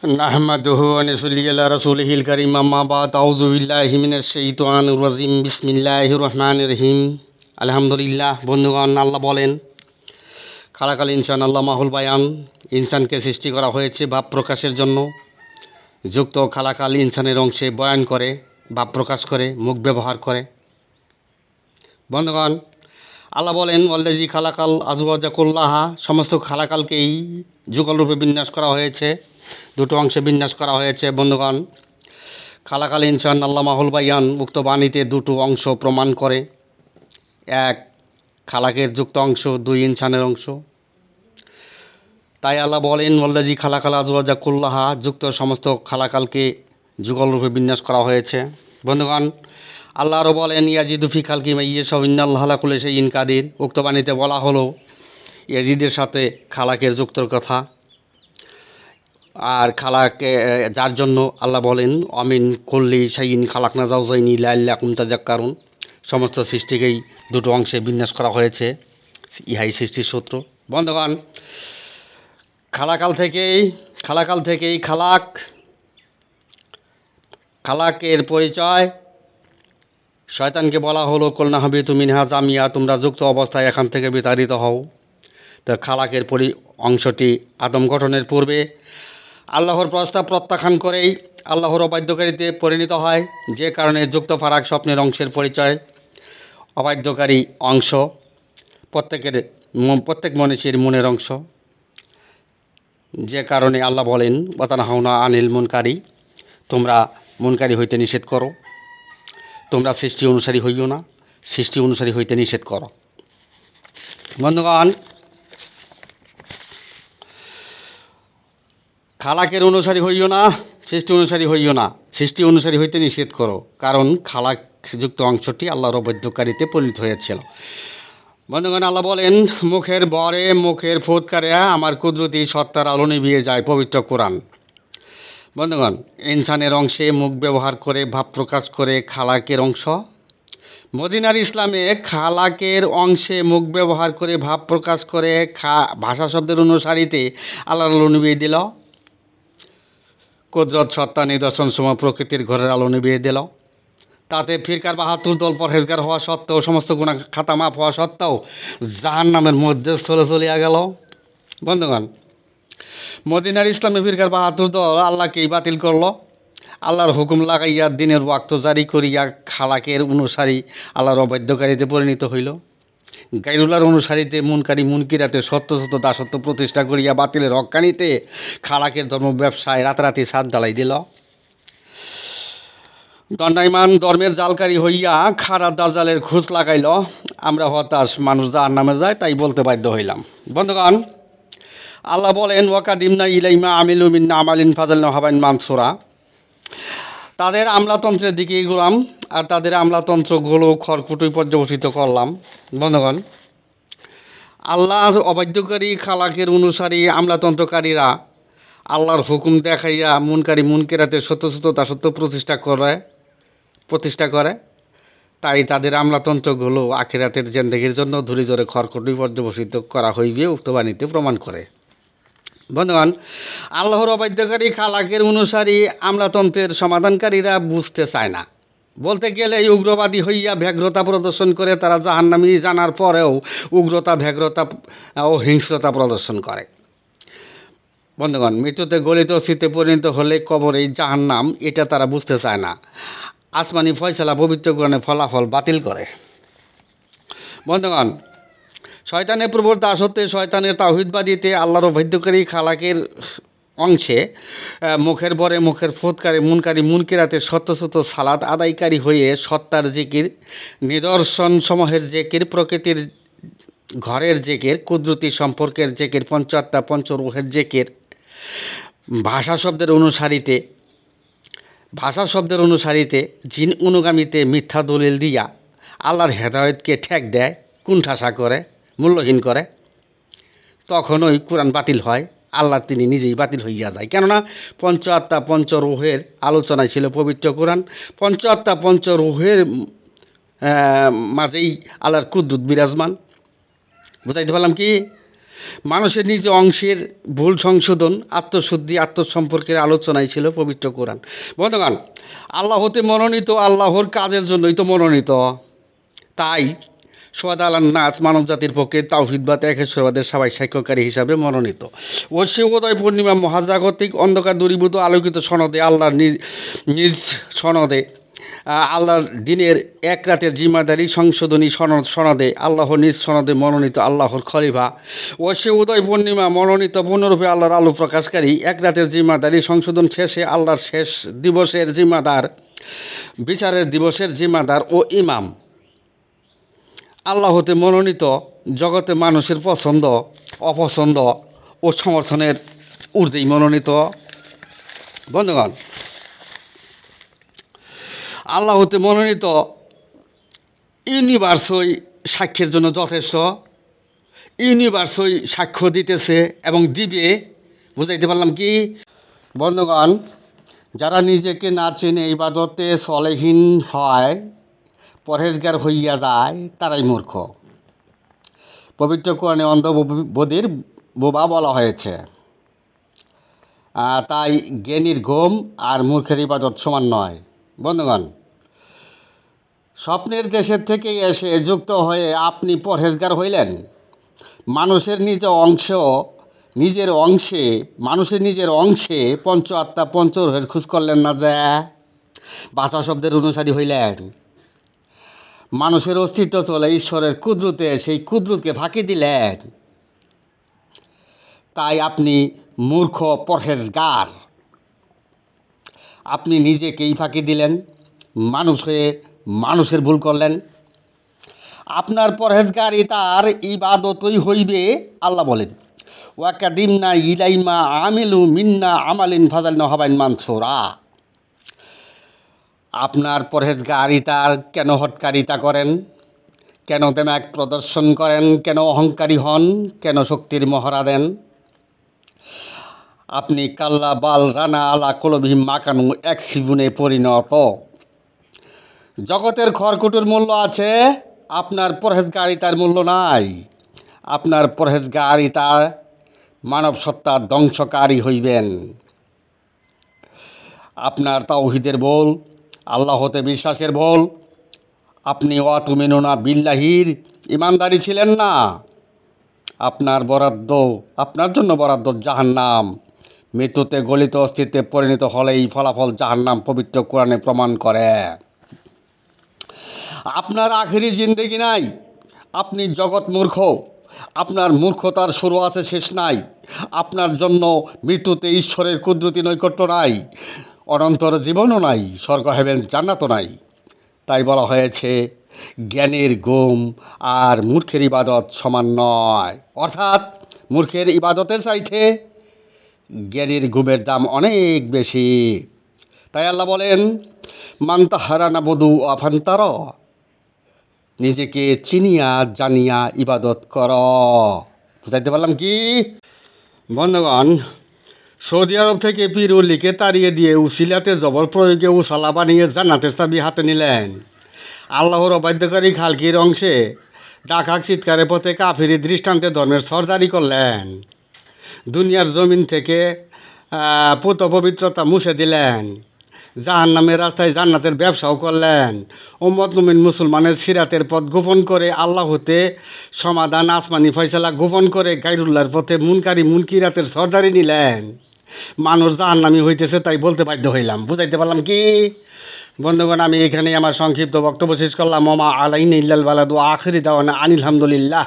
নাহমাদুহু ওয়া নুসাল্লি আলা রাসূলিহিল কারীম আম্মা বা'দ আউযু বিল্লাহি মিনাশ শাইতানির রাজিম বিসমিল্লাহির রহমানির রহিম আলহামদুলিল্লাহ। বন্ধুগণ, আল্লাহ বলেন, খালাকাল ইনসান আল্লাহ মাহুল বায়ান, ইনসানকে সৃষ্টি করা হয়েছে ভাব প্রকাশের জন্য। যুক্ত খালাকাল ইনসানের অংশে বয়ান করে, ভাব প্রকাশ করে, মুখ ব্যবহার করে। বন্ধুগণ, আল্লাহ বলেন, ওয়াল্লাযী খালাকাল আজওয়াজা কুল্লাহা, সমস্ত খালাকালকেই যুগল রূপে বিন্যাস করা হয়েছে, দুটো অংশে বিন্যাস করা হয়েছে। বন্ধুগণ, খালাকাল ইনসান আল্লাহ মাহুল বায়ান উক্ত বাণীতে দুটো অংশ প্রমাণ করে। এক, খালাকের যুক্ত অংশ, দুই, ইনসানের অংশ। তাই আল্লাহ বলেন, ওয়াল্লাযী খালাকাল আজওয়াজা কুল্লাহা, যুক্ত সমস্ত খালাকালকে যুগল রূপে বিন্যাস করা হয়েছে। বন্ধুগণ, আল্লাহ আরও বলেন, ইয়াজিদু ফি খালকি মা ইয়াশাউ ইন্নাল্লাহা আলা কুল্লি শাইইন কাদির। উক্ত বাণীতে বলা হলো ইয়াজিদের সাথে খালাকের যুক্তর কথা। আর খালাকে যার জন্য আল্লাহ বলেন, অমিন কুল্লি শাইইন খালাকনা যাওজাইনি লাআল্লাকুম তাযাক্কারুন, সমস্ত সৃষ্টিকেই দুটো অংশে বিন্যাস করা হয়েছে, ইহাই সৃষ্টির সূত্র। বন্ধুগণ, খালাকাল থেকেই খালাকের পরিচয় শয়তানকে বলা হলো, কুলনা হাবিতু মিনহা জামিয়া, তোমরা যুক্ত অবস্থায় এখান থেকে বিতাড়িত হও। তো খালাকের অংশটি আদম গঠনের পূর্বে আল্লাহর প্রস্তাব প্রত্যাখ্যান করেই আল্লাহর অবাধ্যকারীতে পরিণত হয়, যে কারণে যুক্ত ফারাক স্বপ্নের অংশের পরিচয় অবাধ্যকারী অংশ, প্রত্যেক মনীষীর মনের অংশ। যে কারণে আল্লাহ বলেন, ওয়াতানহাউনা আনিল মুনকারি, তোমরা মুনকারি হইতে নিষেধ করো, তোমরা সৃষ্টি অনুসারী হইও না, সৃষ্টি অনুসারী হইতে নিষেধ করো। বন্ধুগণ, খালাকের অনুসারী হইও না, সৃষ্টি অনুসারী হইও না, সৃষ্টি অনুসারী হইতে নিষেধ করো, কারণ খালাকযুক্ত অংশটি আল্লাহর অবাধ্যকারীতে পরিণত হয়েছিল। বন্ধুগণ, আল্লাহ বলেন, মুখের বরে মুখের ফুৎকারে আমার কুদরতি সত্তার আলো নিভিয়ে যায়, পবিত্র কোরআন। বন্ধুগণ, ইনসানের অংশে মুখ ব্যবহার করে, ভাব প্রকাশ করে খালাকের অংশ। মদিনার ইসলামে খালাকের অংশে মুখ ব্যবহার করে, ভাব প্রকাশ করে, ভাষা শব্দের অনুসারীতে আল্লাহর আলো নিভিয়ে দিল। কুদরত সত্তা নিদর্শন সময় প্রকৃতির ঘরের আলো নিভিয়ে দিল। তাতে ফিরকার ৭২ দল পরহেজগার হওয়া সত্ত্বেও, সমস্ত গুনাহ খাতা মাফ হওয়া সত্ত্বেও জাহান্নামের মধ্যে চলিয়া গেল। বন্ধুগণ, মদিনার ইসলামে ফিরকার ৭২ দল আল্লাহকেই বাতিল করল। আল্লাহর হুকুম লাগাইয়া দিনের ওয়াক্ত জারি করিয়া খালাকের অনুসারী আল্লাহর অবাধ্যকারীতে পরিণত হইল। গাইরুল্লাহর অনুসারীতে মুনকারি মুনকিরাতে সত্য দাসত্ব প্রতিষ্ঠা করিয়া বাতিলের হক্কানিতে খালাকের ধর্ম ব্যবসায় রাতারাতি সাত ঢালাই দিল। দণ্ডায়মান ধর্মের জালকারী হইয়া খারাপ দাজ্জালের খোঁজ লাগাইল। আমরা হতাশ, মানুষ জাহান্নামে যায়, তাই বলতে বাধ্য হইলাম। বন্ধুগণ, আল্লাহ বলেন, ওয়াকাদিমনা ইলাইমা আমিলু মিন আমালিন ফাজালনা হাবাইন মানসুরা, তাদের আমলাতন্ত্রের দিকে এগুলাম আর তাদের আমলাতন্ত্রগুলো খড়কুটোয় পর্যবসিত করলাম। বন্ধুগণ, আল্লাহর অবাধ্যকারী খালাকের অনুসারী আমলাতন্ত্রকারীরা আল্লাহর হুকুম দেখাইয়া মুনকারি মুনকিরাতে সত্য দাসত্ব প্রতিষ্ঠা করে, তাই তাদের আমলাতন্ত্রগুলো আখিরাতের জিন্দেগির জন্য ধুরি ধরে খড়কুটোয় পর্যবসিত করা হইবে, উক্ত বাণীতে প্রমাণ করে। বন্ধুগণ, আল্লাহর অবাধ্যকারী খালাকের অনুসারী আমলাতন্ত্রের সমাধানকারীরা বুঝতে চায় না। বলতে গেলে উগ্রবাদী হইয়া ব্যগ্রতা প্রদর্শন করে। তারা জাহান্নামী জানার পরেও উগ্রতা, ব্যগ্রতা ও হিংস্রতা প্রদর্শন করে। বন্ধুগণ, মৃত্যুতে গলিত শীতে পরিণত হলে কবরেই জাহান্নাম, এটা তারা বুঝতে চায় না। আসমানি ফয়সালা পবিত্র কোরআনে ফলাফল বাতিল করে। বন্ধুগণ, শয়তানের প্রবর দাসত্বে, শয়তানের তাওহীদবাদীতে আল্লাহর অবাধ্যকারী খালাকের অংশে মুখের বরে মুখের ফুৎকারে মুনকারি মুনকিরাতে সত্য সালাত আদায়কারী হয়ে সত্তার জিকির, নিদর্শন সমূহের জিকির, প্রকৃতির ঘরের জিকির, কুদরতি সম্পর্কের জিকির, পঞ্চাত্মা পঞ্চরূহের জিকির, ভাষা শব্দের অনুসারীতে জিন অনুগামীতে মিথ্যা দলিল দিয়া আল্লাহর হেদায়েতকে ঠেক দেয়, কুণ্ঠাসা করে, মূল্যহীন করে, তখনই কোরআন বাতিল হয়। আল্লাহ তিনি নিজেই বাতিল হইয়া যায়। কেননা পঞ্চাত্মা পঞ্চরূহের আলোচনায় ছিল পবিত্র কোরআন। পঞ্চাত্মা পঞ্চরূহের মাঝেই আল্লাহর কুদরত বিরাজমান। বুঝাইতে পারলাম কি? মানুষের নিজ অংশের ভুল সংশোধন, আত্মশুদ্ধি, আত্মসম্পর্কের আলোচনাই ছিল পবিত্র কোরআন। বন্ধুগণ, আল্লাহ হতে মনোনীত, আল্লাহর কাজের জন্যই তো মনোনীত। তাই সোয়াদ আলান নাস মানব জাতির পক্ষে তাওহিদবাদ একেশ্বরবাদের সবাই সাক্ষ্যকারী হিসাবে মনোনীত। ঐশী উদয় পূর্ণিমা মহাজাগতিক অন্ধকার দূরীভূত আলোকিত সনদে আল্লাহর নিজ সনদে আল্লাহর দিনের এক রাতের জিম্মাদারি সংশোধনী সনদে আল্লাহর নিজ সনদে মনোনীত আল্লাহর খলিফা ঐশী উদয় পূর্ণিমা মনোনীত পূর্ণরূপে আল্লাহর আলো প্রকাশকারী এক রাতের জিম্মাদারি সংশোধন শেষে আল্লাহর শেষ দিবসের জিম্মাদার, বিচারের দিবসের জিম্মাদার ও ইমাম। আল্লাহ হতে মনোনীত, জগতে মানুষের পছন্দ, অপছন্দ ও সমর্থনের ঊর্ধ্বেই মনোনীত। বন্ধুগণ, আল্লাহ হতে মনোনীত ইউনিভার্সই সাক্ষ্যের জন্য যথেষ্ট। ইউনিভার্সই সাক্ষ্য দিতেছে এবং দিবে। বুঝাইতে পারলাম কি? বন্ধুগণ, যারা নিজেকে না চেনে ইবাদতে সলেহীন হয়, পরহেজগার হইয়া যায়, তারাই মূর্খ। পবিত্র কোরআনে অন্ধবধির বোবা বলা হয়েছে। তাই জ্ঞানীর ঘুম আর মূর্খের ইবাদত সমান নয়। বন্ধুগণ, স্বপ্নের দেশের থেকে এসে যুক্ত হয়ে আপনি পরহেজগার হইলেন। মানুষের নিজের অংশে পঞ্চ আত্মা পঞ্চরূহের খোঁজ করলেন না, যে ভাষা শব্দের অনুসারী হইলেন। মানুষের অস্তিত্ব চলে ঈশ্বরের কুদরতে, সেই কুদরতকে ফাঁকি দিলেন। তাই আপনি মূর্খ পরহেজগার। আপনি নিজেকেই ফাঁকি দিলেন, মানুষ হয়ে মানুষের ভুল করলেন। আপনার পরহেজগারিতার ইবাদতই হইবে। আল্লাহ বলেন, ওয়াকাদিমনা ইলাইমা আমিলু মিন্না আমালিন ফাজালনা হাবাইন মানসুরা। আপনার পরহেজগারিতার কেন হটকারিতা করেন, কেন দেমাক প্রদর্শন করেন, কেন অহংকারী হন, কেন শক্তির মহড়া দেন? আপনি কাল্লা বাল রানা আলা কলবিহিম মাকানু এক সিবুনে পরিণত। জগতের খড়কুটোর মূল্য আছে, আপনার পরহেজগারিতার মূল্য নাই। আপনার পরহেজগারিতা মানব সত্তার ধ্বংসকারী হইবেন। আপনার তাওহীদের ভুল, আল্লাহতে বিশ্বাসের ভুল। আপনি ওয়াতুমিনুনা বিল্লাহির ইমানদারি ছিলেন না। আপনার জন্য বরাদ্দ জাহান্নাম। মৃত্যুতে গলিত অস্তিত্বে পরিণত হলেই ফলাফল জাহান্নাম পবিত্র কোরআনে প্রমাণ করে। আপনার আখেরি জিন্দেগি নাই। আপনি জগৎ মূর্খ। আপনার মূর্খতার শুরু আছে, শেষ নাই। আপনার জন্য মৃত্যুতে ঈশ্বরের কুদরতি নৈকট্য নাই, অনন্তর জীবনও নাই, স্বর্গ হেভেন জান্নাতও নাই। তাই বলা হয়েছে, জ্ঞানের ঘুম আর মূর্খের ইবাদত সমান নয়। অর্থাৎ মূর্খের ইবাদতের চাইতে জ্ঞানীর ঘুমের দাম অনেক বেশি। তাই আল্লাহ বলেন, মান্তাহারানা বধু আফান্তার, নিজেকে চিনিয়া জানিয়া ইবাদত কর। বুঝাইতে পারলাম কি? বন্ধুগণ, সৌদি আরব থেকে পীরউলিকে তাড়িয়ে দিয়ে উসিলাতে জবর প্রয়োগে উসালা বানিয়ে জান্নাতের চাবি হাতে নিলেন। আল্লাহর অবাধ্যকারী খালকির অংশে ডাকাক চিৎকারের পথে কাফিরি দৃষ্টান্তে ধর্মের সরদারি করলেন। দুনিয়ার জমিন থেকে পুত পবিত্রতা মুছে দিলেন। জাহান্নামের রাস্তায় জান্নাতের ব্যবসাও করলেন। উম্মত মুমিন মুসলমানের সিরাতের পথ গোপন করে আল্লাহ হতে সমাধান আসমানি ফয়সালা গোপন করে গায়রুল্লাহর পথে মুনকিরাতের সরদারি নিলেন। মানুষ জাহান্নামী হইতেছে, তাই বলতে বাধ্য হইলাম। বুঝাইতে পারলাম কি? বন্ধুগণ, আমি এখানে আমার সংক্ষিপ্ত বক্তব্য শেষ করলাম। মামা আলাইনা ইল্লাল বালাদু, আখিরি দাওয়ানা আনিল হামদুলিল্লাহ।